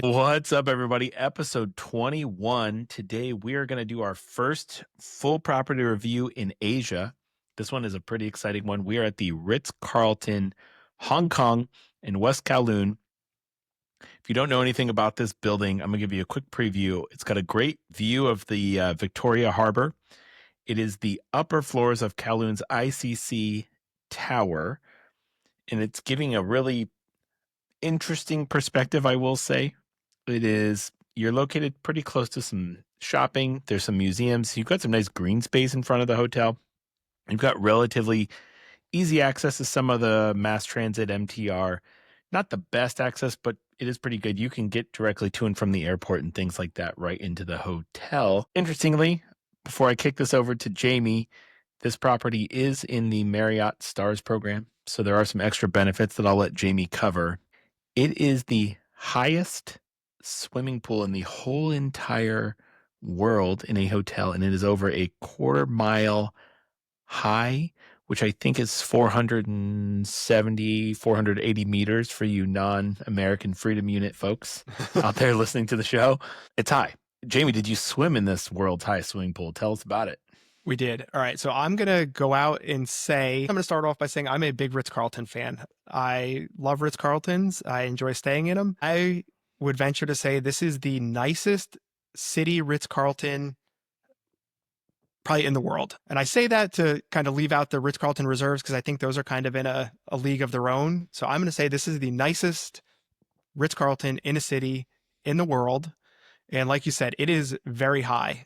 What's up, everybody? Episode 21. Today, we are going to do our first full property review in Asia. This one is a pretty exciting one. We are at the Ritz Carlton Hong Kong in West Kowloon. If you don't know anything about this building, I'm going to give you a quick preview. It's got a great view of the Victoria Harbor. It is the upper floors of Kowloon's ICC Tower, and it's giving a really interesting perspective, I will say. You're located pretty close to some shopping. There's some museums. You've got some nice green space in front of the hotel. You've got relatively easy access to some of the mass transit MTR. Not the best access, but it is pretty good. You can get directly to and from the airport and things like that right into the hotel. Interestingly, before I kick this over to Jamie, this property is in the Marriott Stars program. So there are some extra benefits that I'll let Jamie cover. It is the highest swimming pool in the whole entire world in a hotel, and it is over a quarter-mile high, which I think is 470, 480 meters for you non-American Freedom Unit folks out there listening to the show. It's high. Jamie, did you swim in this world's highest swimming pool? Tell us about it. We did. All right. So I'm going to go out and say, I'm going to start off by saying I'm a big Ritz Carlton fan. I love Ritz Carltons. I enjoy staying in them. I would venture to say this is the nicest city Ritz Carlton probably in the world. And I say that to kind of leave out the Ritz Carlton reserves because I think those are kind of in a league of their own. So I'm going to say this is the nicest Ritz Carlton in a city in the world. And like you said, it is very high.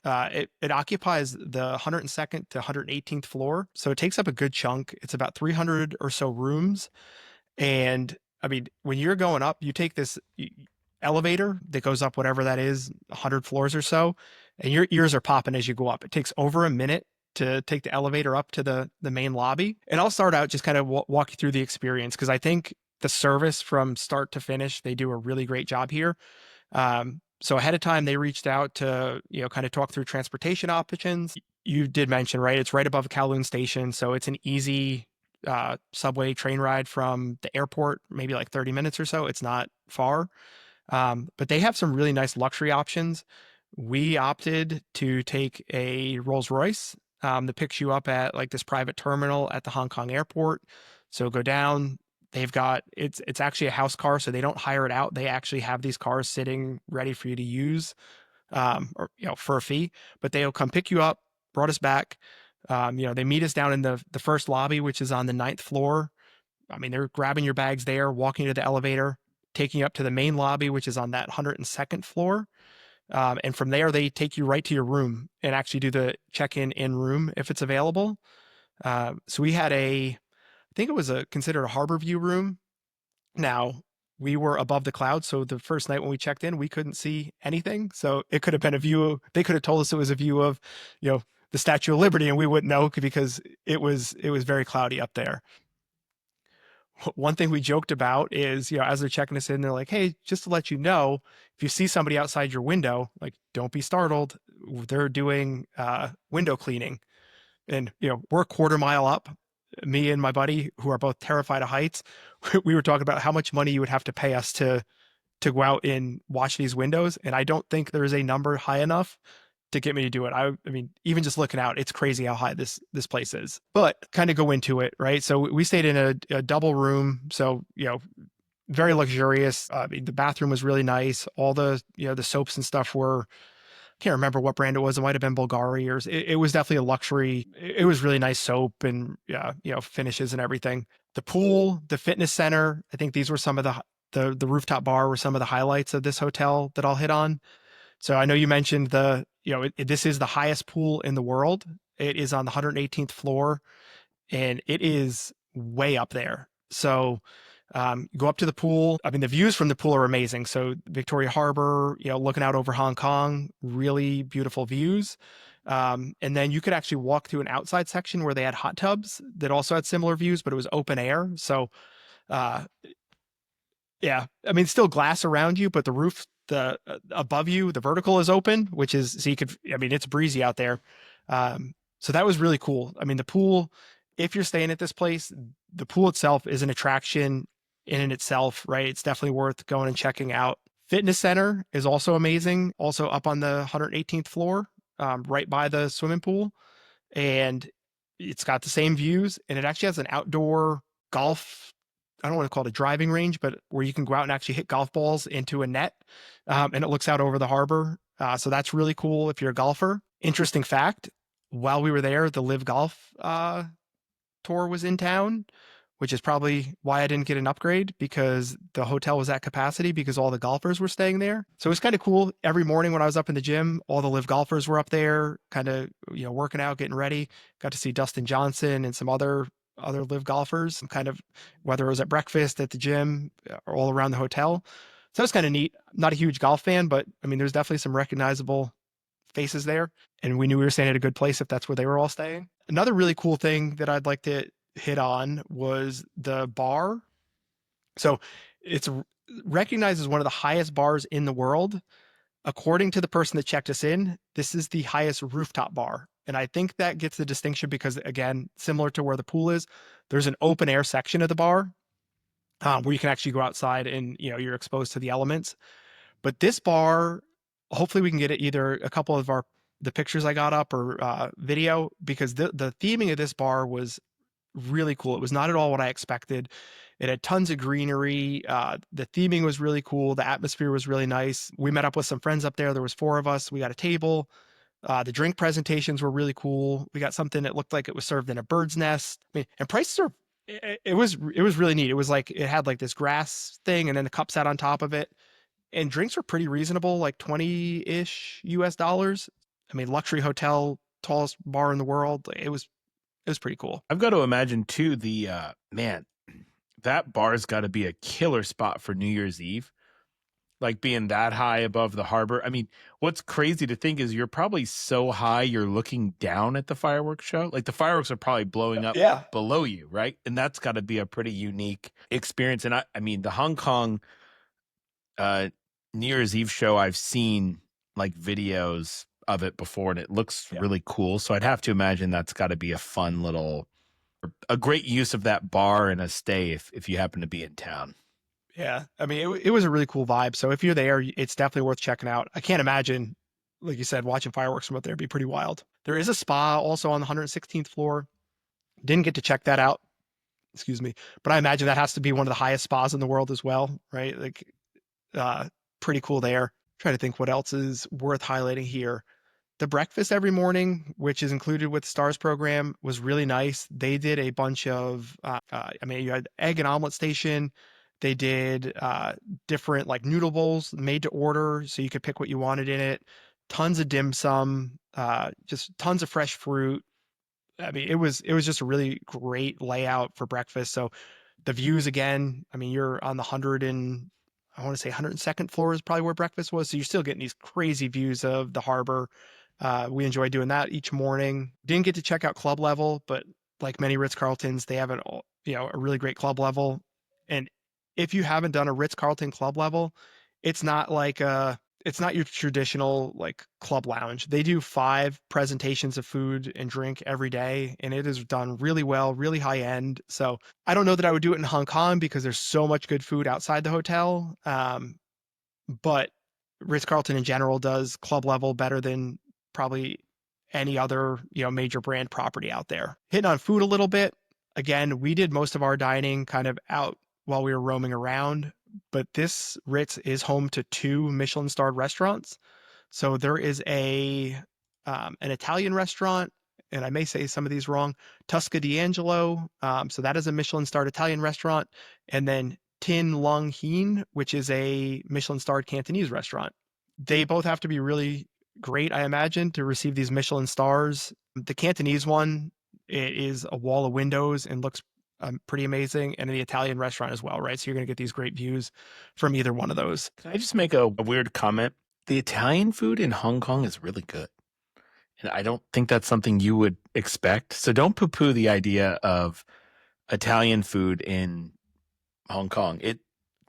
It occupies the 102nd to 118th floor. So it takes up a good chunk. It's about 300 or so rooms. And I mean, when you're going up, you take this elevator that goes up, whatever that is, 100 floors or so, and your ears are popping as you go up. It takes over a minute to take the elevator up to the main lobby. And I'll start out just kind of walk you through the experience because I think the service from start to finish, they do a really great job here. So ahead of time, they reached out to, kind of talk through transportation options. You did mention, right? It's right above Kowloon Station. So it's an easy subway train ride from the airport, maybe like 30 minutes or so. It's not far. But they have some really nice luxury options. We opted to take a Rolls Royce that picks you up at like this private terminal at the Hong Kong airport. So go down. They've got it's actually a house car, so they don't hire it out. They actually have these cars sitting ready for you to use, or for a fee. But they'll come pick you up, brought us back. They meet us down in the first lobby, which is on the 9th floor. I mean, they're grabbing your bags there, walking you to the elevator, taking you up to the main lobby, which is on that 102nd floor. And from there, they take you right to your room and actually do the check-in in room if it's available. So we had I think it was considered a harbor view room. Now, we were above the clouds, so the first night when we checked in, we couldn't see anything. So it could have been a view. They could have told us it was a view of, the Statue of Liberty, and we wouldn't know because it was very cloudy up there. One thing we joked about is, as they're checking us in, they're like, "Hey, just to let you know, if you see somebody outside your window, like, don't be startled. They're doing window cleaning." And, we're a quarter mile up. Me and my buddy, who are both terrified of heights, we were talking about how much money you would have to pay us to go out and watch these windows. And I don't think there is a number high enough to get me to do it. I mean, even just looking out, it's crazy how high this place is. But kind of go into it, right? So we stayed in a double room. So, very luxurious. I mean, the bathroom was really nice. All the, the soaps and stuff were, can't remember what brand it was. It might have been Bulgari, or it was definitely a luxury. It was really nice soap and finishes and everything. The pool, the fitness center. I think these were some of the rooftop bar were some of the highlights of this hotel that I'll hit on. So I know you mentioned this is the highest pool in the world. It is on the 118th floor, and it is way up there. So go up to the pool. I mean, the views from the pool are amazing. So Victoria Harbor, looking out over Hong Kong, really beautiful views. And then you could actually walk through an outside section where they had hot tubs that also had similar views, but it was open air. So, yeah, I mean, still glass around you, but the roof, above you, the vertical is open, which is, so you could, I mean, it's breezy out there. So that was really cool. I mean, the pool, if you're staying at this place, the pool itself is an attraction in and itself, right? It's definitely worth going and checking out. Fitness center is also amazing, also up on the 118th floor, right by the swimming pool. And it's got the same views, and it actually has an outdoor golf. I don't want to call it a driving range, but where you can go out and actually hit golf balls into a net, and it looks out over the harbor. So that's really cool if you're a golfer. Interesting fact: while we were there, the Live Golf tour was in town, which is probably why I didn't get an upgrade, because the hotel was at capacity because all the golfers were staying there. So it was kind of cool. Every morning when I was up in the gym, all the Live golfers were up there, kind of, working out, getting ready. Got to see Dustin Johnson and some other Live golfers, kind of, whether it was at breakfast, at the gym, or all around the hotel. So it's kind of neat. I'm not a huge golf fan, but I mean, there's definitely some recognizable faces there. And we knew we were staying at a good place if that's where they were all staying. Another really cool thing that I'd like to hit on was the bar. So it's recognized as one of the highest bars in the world. According to the person that checked us in, this is the highest rooftop bar. And I think that gets the distinction because, again, similar to where the pool is, there's an open air section of the bar where you can actually go outside and, you're exposed to the elements. But this bar, hopefully we can get it either a couple of the pictures I got up or video, because the theming of this bar was really cool. It was not at all what I expected. It had tons of greenery. The theming was really cool. The atmosphere was really nice. We met up with some friends up there. There was 4 of us. We got a table. The drink presentations were really cool. We got something that looked like it was served in a bird's nest. I mean, and prices are, it was really neat. It was like, it had like this grass thing and then the cup sat on top of it. And drinks were pretty reasonable, like 20-ish US dollars. I mean, luxury hotel, tallest bar in the world. It was pretty cool. I've got to imagine too, the man, that bar's got to be a killer spot for New Year's Eve, like being that high above the harbor. I mean, what's crazy to think is you're probably so high you're looking down at the fireworks show. Like the fireworks are probably blowing up below you, right? And that's got to be a pretty unique experience. And I mean, the Hong Kong New Year's Eve show, I've seen like videos of it before, and it looks really cool. So I'd have to imagine that's got to be a fun a great use of that bar and a stay if you happen to be in town. Yeah. I mean, it was a really cool vibe. So if you're there, it's definitely worth checking out. I can't imagine, like you said, watching fireworks from up there would be pretty wild. There is a spa also on the 116th floor. Didn't get to check that out. Excuse me. But I imagine that has to be one of the highest spas in the world as well, right? Like, pretty cool there. Trying to think what else is worth highlighting here. The breakfast every morning, which is included with the STARS program, was really nice. They did a bunch of, you had egg and omelet station. They did different like noodle bowls made to order, so you could pick what you wanted in it. Tons of dim sum, just tons of fresh fruit. I mean, it was just a really great layout for breakfast. So the views again, I mean, you're on the 102nd floor is probably where breakfast was. So you're still getting these crazy views of the harbor. We enjoy doing that each morning. Didn't get to check out club level, but like many Ritz Carltons, they have a really great club level. And if you haven't done a Ritz Carlton club level, it's not your traditional like club lounge. They do 5 presentations of food and drink every day, and it is done really well, really high end. So I don't know that I would do it in Hong Kong because there's so much good food outside the hotel. But Ritz Carlton in general does club level better than probably any other, major brand property out there. Hitting on food a little bit. Again, we did most of our dining kind of out while we were roaming around, but this Ritz is home to 2 Michelin starred restaurants. So there is an Italian restaurant, and I may say some of these wrong, Tusca D'Angelo. So that is a Michelin starred Italian restaurant. And then Tin Lung Hien, which is a Michelin starred Cantonese restaurant. They both have to be really great, I imagine, to receive these Michelin stars. The Cantonese one, it is a wall of windows and looks pretty amazing, and the Italian restaurant as well, right? So you're going to get these great views from either one of those. Can I just make a weird comment? The Italian food in Hong Kong is really good. And I don't think that's something you would expect. So don't poo-poo the idea of Italian food in Hong Kong.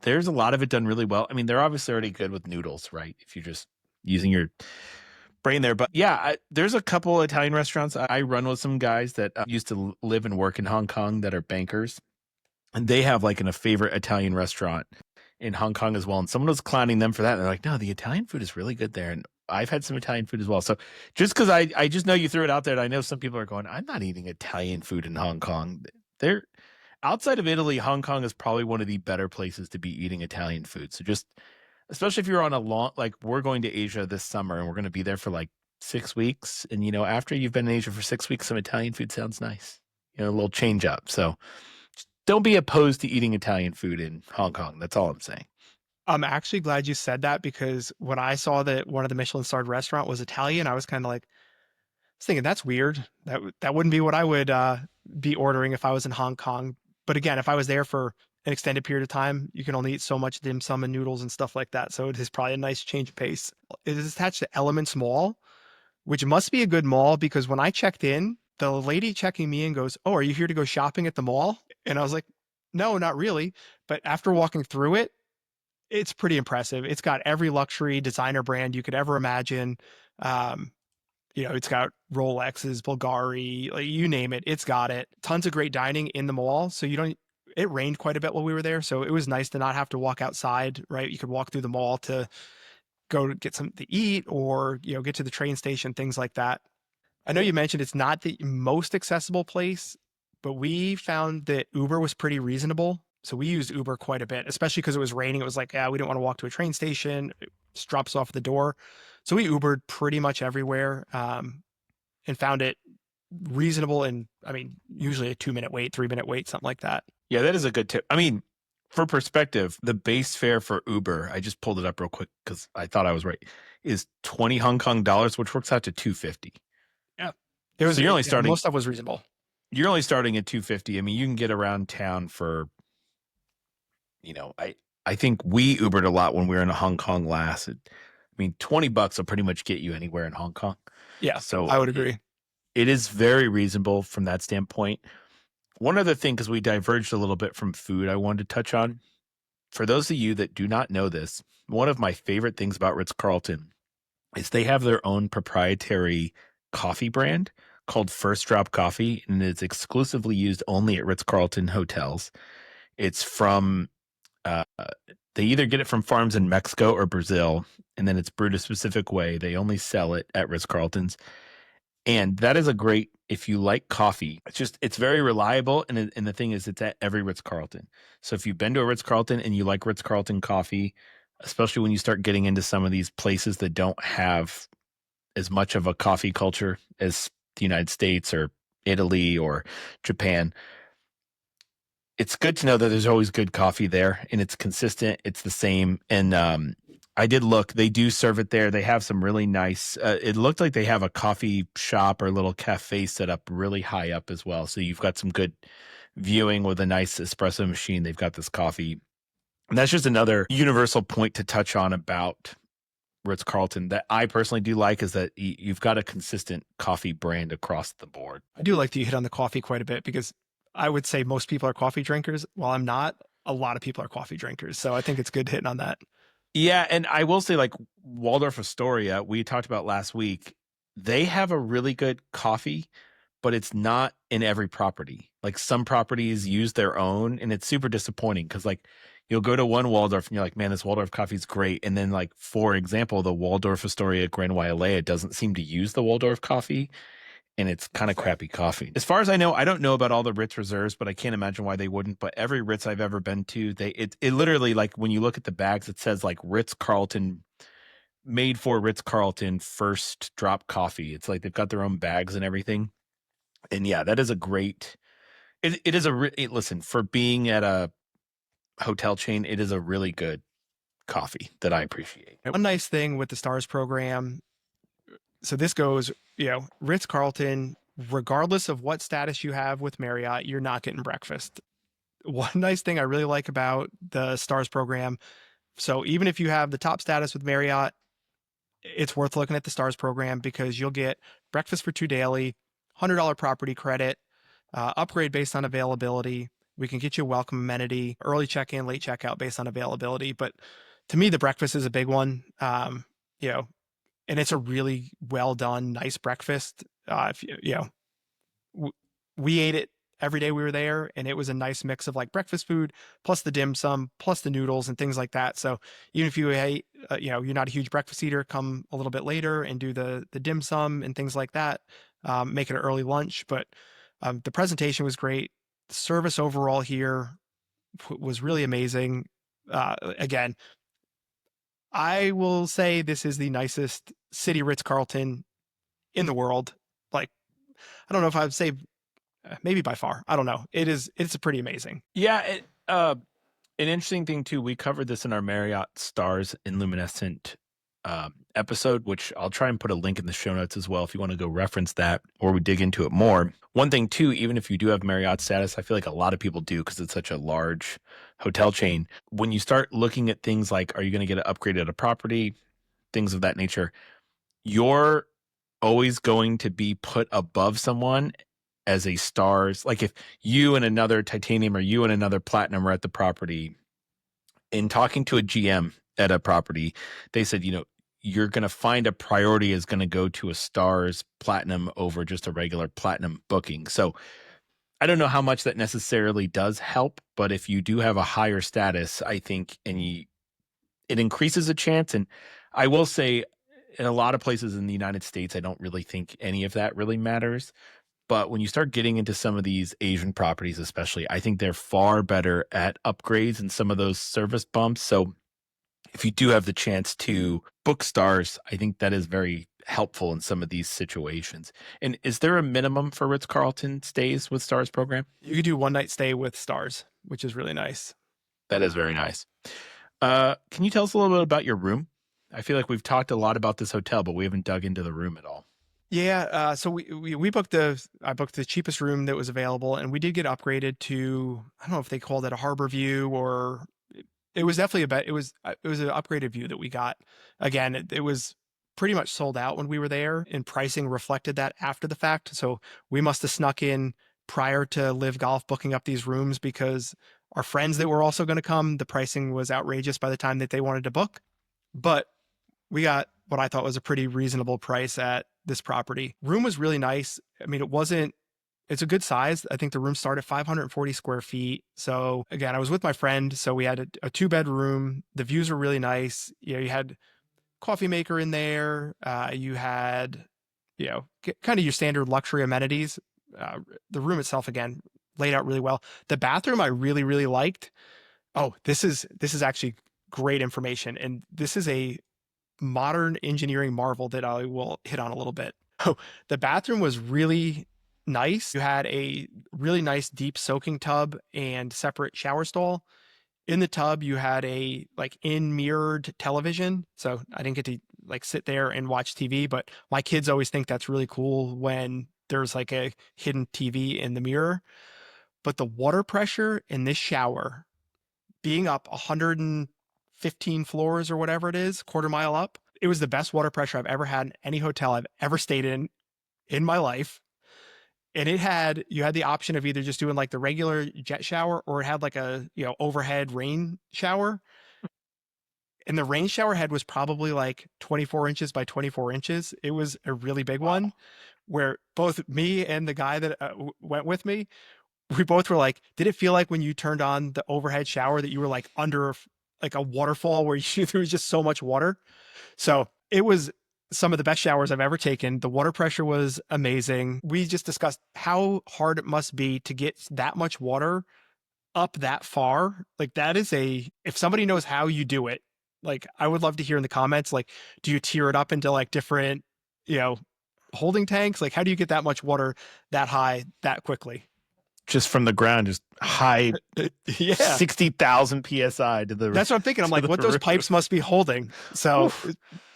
There's a lot of it done really well. I mean, they're obviously already good with noodles, right? If you're just using your brain there. But yeah, there's a couple Italian restaurants. I run with some guys that used to live and work in Hong Kong that are bankers. And they have like a favorite Italian restaurant in Hong Kong as well. And someone was clowning them for that. And they're like, no, the Italian food is really good there. And I've had some Italian food as well. So just because I just know you threw it out there, and I know some people are going, I'm not eating Italian food in Hong Kong. They're outside of Italy, Hong Kong is probably one of the better places to be eating Italian food. So just, especially if you're on a long, like we're going to Asia this summer and we're going to be there for like 6 weeks. And, after you've been in Asia for 6 weeks, some Italian food sounds nice, a little change up. So don't be opposed to eating Italian food in Hong Kong. That's all I'm saying. I'm actually glad you said that because when I saw that one of the Michelin starred restaurant was Italian, I was kind of like, I was thinking that's weird. That wouldn't be what I would be ordering if I was in Hong Kong. But again, if I was there for an extended period of time, you can only eat so much dim sum and noodles and stuff like that. So it is probably a nice change of pace. It is attached to Elements Mall, which must be a good mall because when I checked in, the lady checking me in goes, "Oh, are you here to go shopping at the mall?" And I was like, "No, not really." But after walking through it, it's pretty impressive. It's got every luxury designer brand you could ever imagine. Um, it's got Rolexes, Bulgari, like you name it, it's got it. Tons of great dining in the mall. So it rained quite a bit while we were there. So it was nice to not have to walk outside, right? You could walk through the mall to go get something to eat or, get to the train station, things like that. I know you mentioned it's not the most accessible place, but we found that Uber was pretty reasonable. So we used Uber quite a bit, especially because it was raining. It was like, we didn't want to walk to a train station. It just drops off at the door. So we Ubered pretty much everywhere and found it reasonable. And I mean, usually a 2-minute wait, 3-minute wait, something like that. Yeah, that is a good tip. I mean, for perspective, the base fare for Uber, I just pulled it up real quick because I thought I was right, is 20 Hong Kong dollars, which works out to 250. Yeah. So you're only starting, most stuff was reasonable. You're only starting at 250. I mean, you can get around town for, I think we Ubered a lot when we were in Hong Kong last. I mean, $20 will pretty much get you anywhere in Hong Kong. Yeah, so I would agree. It is very reasonable from that standpoint. One other thing, because we diverged a little bit from food, I wanted to touch on. For those of you that do not know this, one of my favorite things about Ritz Carlton is they have their own proprietary coffee brand called First Drop Coffee, and it's exclusively used only at Ritz Carlton hotels. It's from, they either get it from farms in Mexico or Brazil, and then it's brewed a specific way. They only sell it at Ritz Carlton's. And that is a great, if you like coffee, it's very reliable. And the thing is, it's at every Ritz Carlton. So if you've been to a Ritz Carlton and you like Ritz Carlton coffee, especially when you start getting into some of these places that don't have as much of a coffee culture as the United States or Italy or Japan, it's good to know that there's always good coffee there and it's consistent. It's the same. And I did look, they do serve it there. They have some really nice, it looked like they have a coffee shop or a little cafe set up really high up as well. So you've got some good viewing with a nice espresso machine. They've got this coffee. And that's just another universal point to touch on about Ritz Carlton that I personally do like, is that you've got a consistent coffee brand across the board. I do like that you hit on the coffee quite a bit because I would say most people are coffee drinkers. While I'm not, a lot of people are coffee drinkers. So I think it's good hitting on that. Yeah, and I will say, like Waldorf Astoria, we talked about last week, they have a really good coffee, but it's not in every property. Like some properties use their own, and it's super disappointing because like you'll go to one Waldorf and you're like, man, this Waldorf coffee is great. And then like, for example, the Waldorf Astoria Grand Wailea doesn't seem to use the Waldorf coffee, and it's kind of crappy coffee. As far as I know, I don't know about all the Ritz reserves, but I can't imagine why they wouldn't. But every Ritz I've ever been to, it literally, like when you look at the bags, it says like Ritz Carlton, made for Ritz Carlton First Drop Coffee. It's like they've got their own bags and everything. And yeah, that is a great, it is listen, for being at a hotel chain, it is a really good coffee that I appreciate. One nice thing with the Stars program, so this goes, Ritz Carlton, regardless of what status you have with Marriott, you're not getting breakfast. One nice thing I really like about the Stars program, so even if you have the top status with Marriott, it's worth looking at the Stars program because you'll get breakfast for 2 daily, $100 property credit, upgrade based on availability. We can get you a welcome amenity, early check-in, late checkout based on availability. But to me, the breakfast is a big one. And it's a really well done, nice breakfast. We ate it every day we were there, and it was a nice mix of like breakfast food plus the dim sum plus the noodles and things like that. So even if you hate, you're not a huge breakfast eater, come a little bit later and do the dim sum and things like that. Make it an early lunch, but the presentation was great. The service overall here was really amazing. Again, I will say this is the nicest city Ritz Carlton in the world. Like, I don't know if I would say maybe by far. I don't know. It's pretty amazing. Yeah, an interesting thing too, we covered this in our Marriott Stars and Luminescent episode, which I'll try and put a link in the show notes as well if you want to go reference that or we dig into it more. One thing too, even if you do have Marriott status, I feel like a lot of people do because it's such a large hotel chain. When you start looking at things like, are you going to get an upgrade at a property, things of that nature, you're always going to be put above someone as a stars. Like if you and another titanium or you and another platinum are at the property, in talking to a GM at a property, they said, you're going to find a priority is going to go to a stars platinum over just a regular platinum booking. So I don't know how much that necessarily does help, but if you do have a higher status, I think, it increases a chance. And I will say in a lot of places in the United States, I don't really think any of that really matters. But when you start getting into some of these Asian properties, especially, I think they're far better at upgrades and some of those service bumps. So if you do have the chance to book stars, I think that is very helpful in some of these situations. And is there a minimum for Ritz-Carlton stays with stars program? You could do one night stay with stars, which is really nice. That is very nice. Can you tell us a little bit about your room? I feel like we've talked a lot about this hotel, but we haven't dug into the room at all. Yeah, so we booked I booked the cheapest room that was available, and we did get upgraded to, I don't know if they called it a harbor view or it was definitely it was an upgraded view that we got. Again, it was pretty much sold out when we were there, and pricing reflected that after the fact. So we must have snuck in prior to Live Golf booking up these rooms because our friends that were also going to come, the pricing was outrageous by the time that they wanted to book. But we got what I thought was a pretty reasonable price at this property. Room was really nice. I mean, it's a good size. I think the room started 540 square feet. So again, I was with my friend. So we had a 2-bedroom. The views were really nice. You had coffee maker in there. You had, kind of your standard luxury amenities. The room itself, again, laid out really well. The bathroom I really, really liked. Oh, this is actually great information. And this is a modern engineering marvel that I will hit on a little bit. Oh, the bathroom was really nice. You had a really nice deep soaking tub and separate shower stall. In the tub, you had a in mirrored television. So I didn't get to sit there and watch TV, but my kids always think that's really cool when there's a hidden TV in the mirror. But the water pressure in this shower, being up 115 floors or whatever it is, quarter mile up, it was the best water pressure I've ever had in any hotel I've ever stayed in my life. And you had the option of either just doing the regular jet shower, or it had a overhead rain shower. And the rain shower head was probably 24 inches by 24 inches. It was a really big one, where both me and the guy that went with me, we both were like, did it feel like when you turned on the overhead shower that you were under a waterfall where there was just so much water? So it was some of the best showers I've ever taken. The water pressure was amazing. We just discussed how hard it must be to get that much water up that far. That is if somebody knows how you do it, I would love to hear in the comments, do you tier it up into different, holding tanks? How do you get that much water that high that quickly? Just from the ground, just high, yeah, 60,000 PSI to the. That's what I'm thinking. I'm what those pipes must be holding. So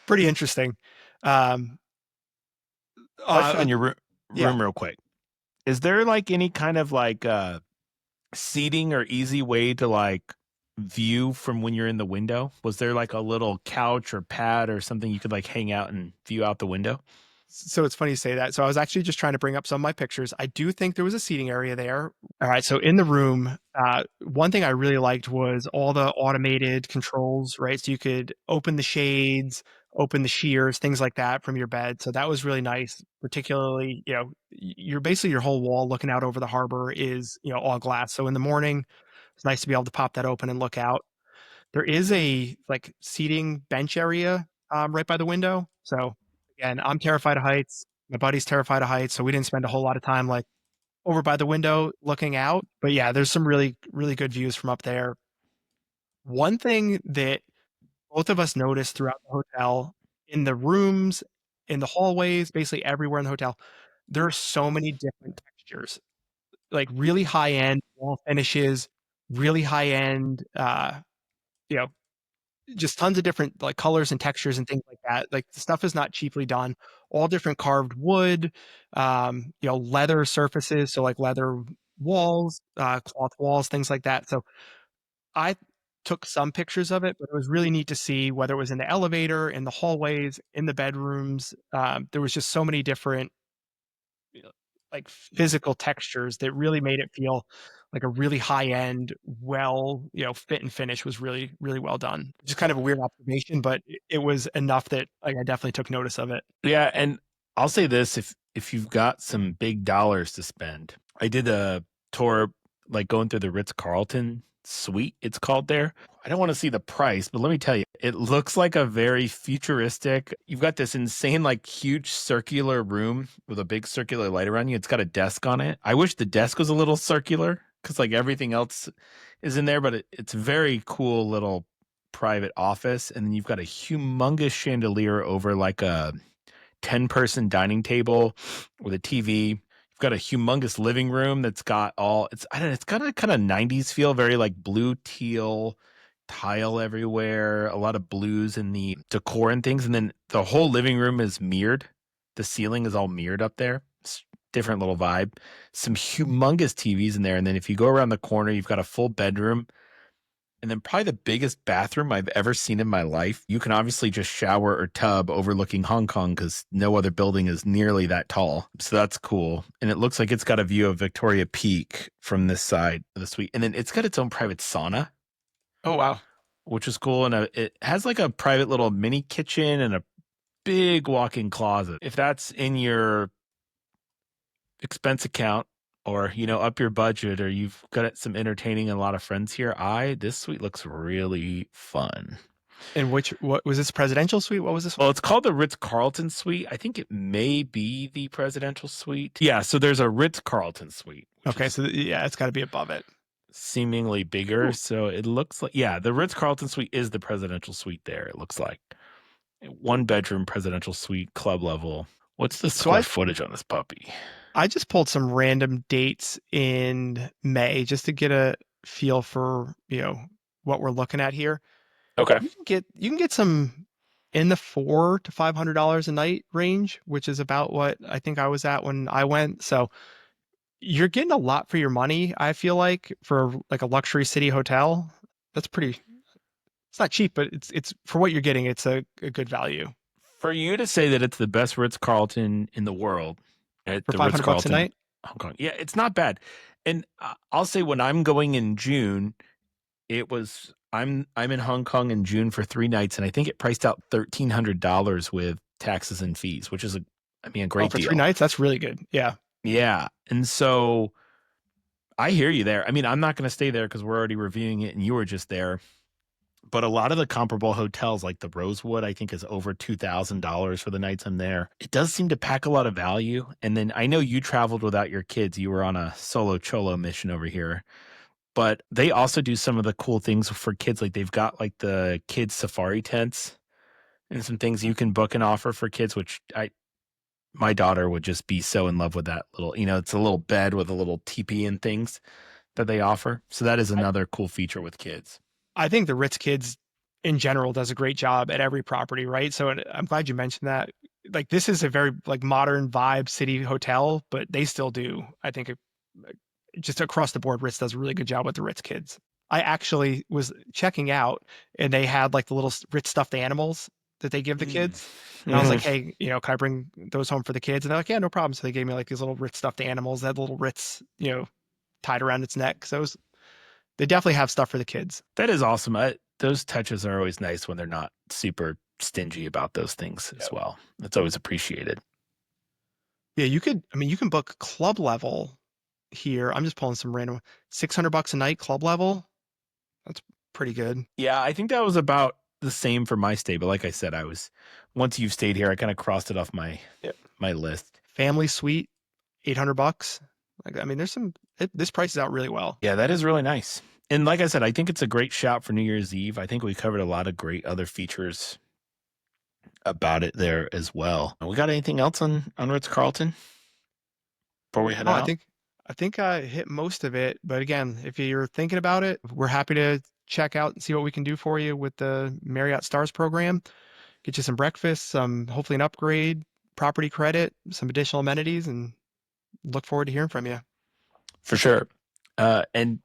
pretty interesting. Question on your room real quick. Is there any kind of seating or easy way to view from when you're in the window? Was there a little couch or pad or something you could hang out and view out the window? So it's funny you say that. So I was actually just trying to bring up some of my pictures. I do think there was a seating area there. All right. So in the room, one thing I really liked was all the automated controls, right? So you could open the shades, open the shears, things like that from your bed. So that was really nice. Particularly, you're basically your whole wall looking out over the harbor is, all glass. So in the morning, it's nice to be able to pop that open and look out. There is a like seating bench area right by the window. So again, I'm terrified of heights. My buddy's terrified of heights, so we didn't spend a whole lot of time like over by the window looking out. But yeah, there's some really, really good views from up there. One thing that both of us noticed throughout the hotel, in the rooms, in the hallways, basically everywhere in the hotel, there are so many different textures, like really high end wall finishes, really high end, you know, just tons of different like colors and textures and things like that. Like the stuff is not cheaply done. All different carved wood, leather surfaces, so like leather walls, cloth walls, things like that. So I took some pictures of it, but it was really neat to see whether it was in the elevator, in the hallways, in the bedrooms. There was just so many different like physical textures that really made it feel like a really high end, well, fit and finish was really, really well done. Just kind of a weird observation, but it was enough that like I definitely took notice of it. Yeah, and I'll say this, if you've got some big dollars to spend. I did a tour like going through the Ritz Carlton suite, it's called there. I don't want to see the price, but let me tell you, it looks like a very futuristic. You've got this insane, like huge circular room with a big circular light around you. It's got a desk on it. I wish the desk was a little circular because like everything else is in there, but it's very cool little private office. And then you've got a humongous chandelier over like a 10-person dining table with a TV. You've got a humongous living room that's got I don't know, it's got a kind of 90s feel, very like blue teal tile everywhere, a lot of blues in the decor and things. And then the whole living room is mirrored. The ceiling is all mirrored up there. It's different little vibe. Some humongous TVs in there. And then if you go around the corner, you've got a full bedroom. And then probably the biggest bathroom I've ever seen in my life. You can obviously just shower or tub overlooking Hong Kong because no other building is nearly that tall. So that's cool. And it looks like it's got a view of Victoria Peak from this side of the suite. And then it's got its own private sauna, Oh wow. which is cool. And it has like a private little mini kitchen and a big walk-in closet. If that's in your expense account, or up your budget, or you've got some entertaining and a lot of friends here, this suite looks really fun. And what was this presidential suite? What was this one? Well, it's called the Ritz Carlton suite. I think it may be the presidential suite. Yeah, so there's a Ritz Carlton suite. Okay, so yeah, it's got to be above it. Seemingly bigger. Ooh. So it looks like, yeah, the Ritz Carlton suite is the presidential suite there. It looks like 1-bedroom presidential suite, club level. What's the square footage on this puppy? I just pulled some random dates in May just to get a feel for, what we're looking at here. Okay. You can get some in the $400 to $500 a night range, which is about what I think I was at when I went. So you're getting a lot for your money, I feel like, for like a luxury city hotel. That's pretty, it's not cheap, but it's for what you're getting, it's a good value. For you to say that it's the best Ritz Carlton in the world, at For the 500 bucks a night? Hong Kong. Yeah, it's not bad. And I'll say when I'm going in June, I'm in Hong Kong in June for 3 nights, and I think it priced out $1,300 with taxes and fees, which is a great for deal. 3 nights. That's really good. Yeah. Yeah. And so I hear you there. I'm not going to stay there because we're already reviewing it and you were just there. But a lot of the comparable hotels, like the Rosewood, I think is over $2,000 for the nights I'm there. It does seem to pack a lot of value. And then I know you traveled without your kids. You were on a solo cholo mission over here. But they also do some of the cool things for kids. Like they've got like the kids safari tents and some things you can book and offer for kids, which my daughter would just be so in love with that little, it's a little bed with a little teepee and things that they offer. So that is another cool feature with kids. I think the Ritz Kids in general does a great job at every property, right? So I'm glad you mentioned that. Like this is a very like modern vibe city hotel, but they still do. I think just across the board, Ritz does a really good job with the Ritz Kids. I actually was checking out and they had like the little Ritz stuffed animals that they give the Mm. kids. And I was like, Mhm. hey, can I bring those home for the kids? And they're like, yeah, no problem. So they gave me like these little Ritz stuffed animals that had little Ritz, tied around its neck. So they definitely have stuff for the kids. That is awesome. Those touches are always nice when they're not super stingy about those things as Yep. well. That's always appreciated. Yeah, you can book club level here. I'm just pulling some random $600 a night club level. That's pretty good. Yeah, I think that was about the same for my stay. But like I said, once you've stayed here, I kind of crossed it off Yep. my list. Family suite, $800. This prices out really well. Yeah, that is really nice. And like I said, I think it's a great shout for New Year's Eve. I think we covered a lot of great other features about it there as well. We got anything else on Ritz Carlton before we head No, out? I think I hit most of it. But again, if you're thinking about it, we're happy to check out and see what we can do for you with the Marriott Stars program. Get you some breakfast, some hopefully an upgrade, property credit, some additional amenities, and look forward to hearing from you. For sure. And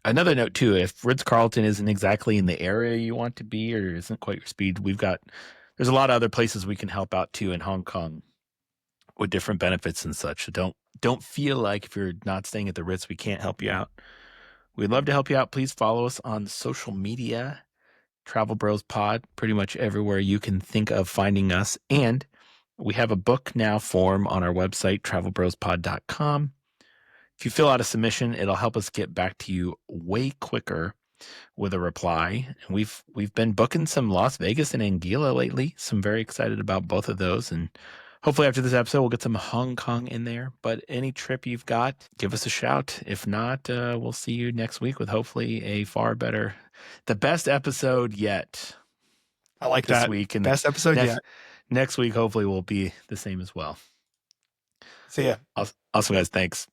another note too, if Ritz Carlton isn't exactly in the area you want to be or isn't quite your speed, there's a lot of other places we can help out too in Hong Kong with different benefits and such. So don't feel like if you're not staying at the Ritz, we can't help you out. We'd love to help you out. Please follow us on social media, Travel Bros Pod, pretty much everywhere you can think of finding us. And we have a book now form on our website, travelbrospod.com. If you fill out a submission, it'll help us get back to you way quicker with a reply. And we've been booking some Las Vegas and Anguilla lately, so I'm very excited about both of those. And hopefully after this episode, we'll get some Hong Kong in there. But any trip you've got, give us a shout. If not, we'll see you next week with hopefully the best episode yet I like this that. week. And Best episode yet. next week, hopefully, will be the same as well. See ya. Awesome, guys. Thanks.